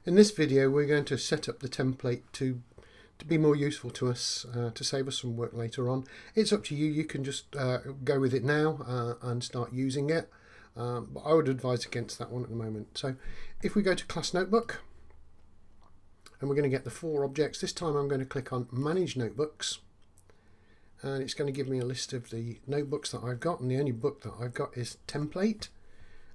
In this video we're going to set up the template to be more useful to us, to save us some work later on. It's up to you, you can just go with it now and start using it, but I would advise against that one at the moment. So if we go to class notebook, and we're going to get the 4 objects, this time I'm going to click on manage notebooks, and it's going to give me a list of the notebooks that I've got, and the only book that I've got is template.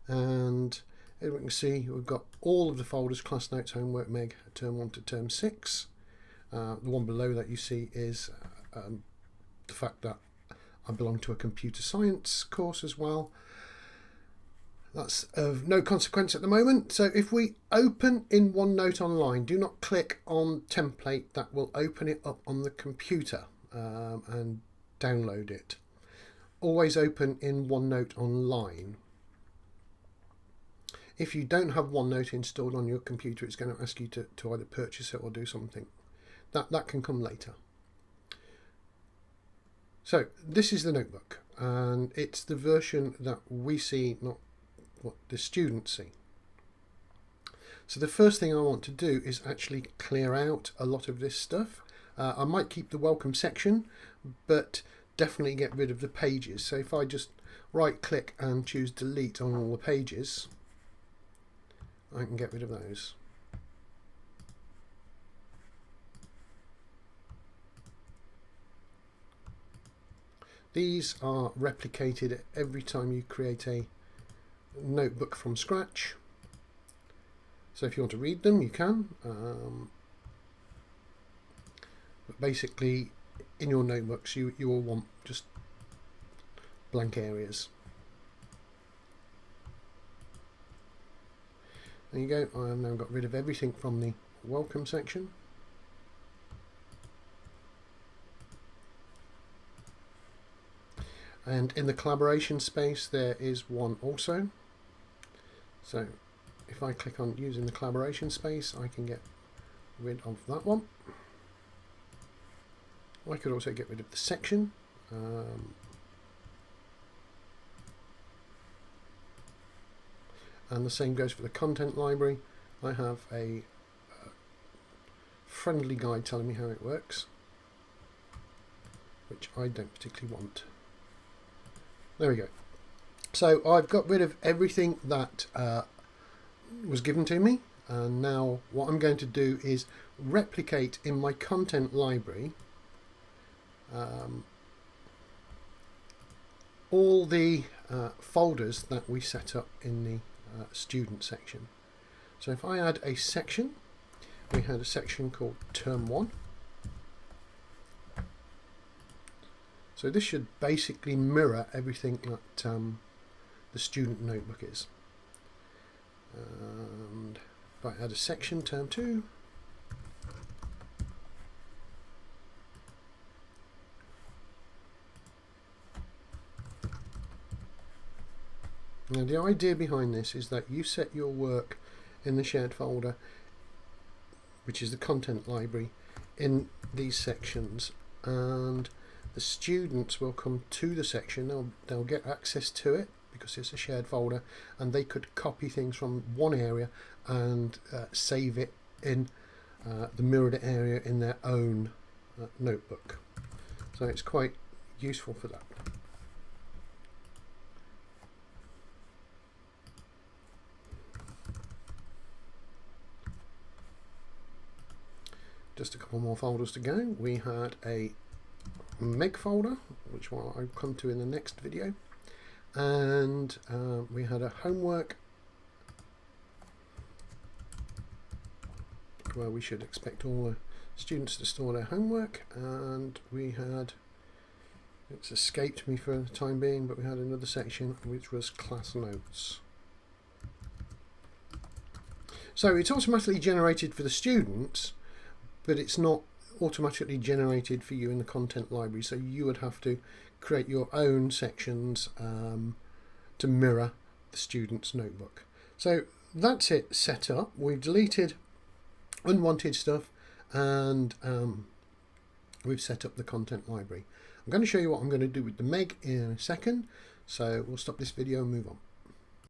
And as we can see, we've got all of the folders: class notes, homework, Meg, term 1 to term 6. The one below that you see is the fact that I belong to a computer science course as well. That's of no consequence at the moment. So if we open in OneNote online, do not click on template, that will open it up on the computer and download it. Always open in OneNote online. If you don't have OneNote installed on your computer, it's going to ask you to either purchase it or do something. That can come later. So this is the notebook, and it's the version that we see, not what the students see. So the first thing I want to do is actually clear out a lot of this stuff. I might keep the welcome section, but definitely get rid of the pages. So if I just right click and choose delete on all the pages, I can get rid of those. These are replicated every time you create a notebook from scratch. So if you want to read them, you can. But basically, in your notebooks, you will want just blank areas. There you go. I have now got rid of everything from the welcome section. And in the collaboration space there is one also. So if I click on using the collaboration space, I can get rid of that one. I could also get rid of the section. And the same goes for the content library. I have a friendly guide telling me how it works, which I don't particularly want. There we go. So I've got rid of everything that was given to me, and now what I'm going to do is replicate in my content library all the folders that we set up in the student section. So if I add a section, we had a section called term 1. So this should basically mirror everything that the student notebook is. And if I add a section, term 2, now the idea behind this is that you set your work in the shared folder, which is the content library, in these sections, and the students will come to the section. They'll get access to it because it's a shared folder, and they could copy things from one area and save it in the mirrored area in their own notebook. So it's quite useful for that. Just a couple more folders to go. We had a Meg folder, which I'll come to in the next video, and we had a homework where we should expect all the students to store their homework, and we had, it's escaped me for the time being, but we had another section which was class notes. So it's automatically generated for the students, but it's not automatically generated for you in the content library, so you would have to create your own sections to mirror the student's notebook. So that's it set up. We've deleted unwanted stuff, and we've set up the content library. I'm going to show you what I'm going to do with the Meg in a second, so we'll stop this video and move on.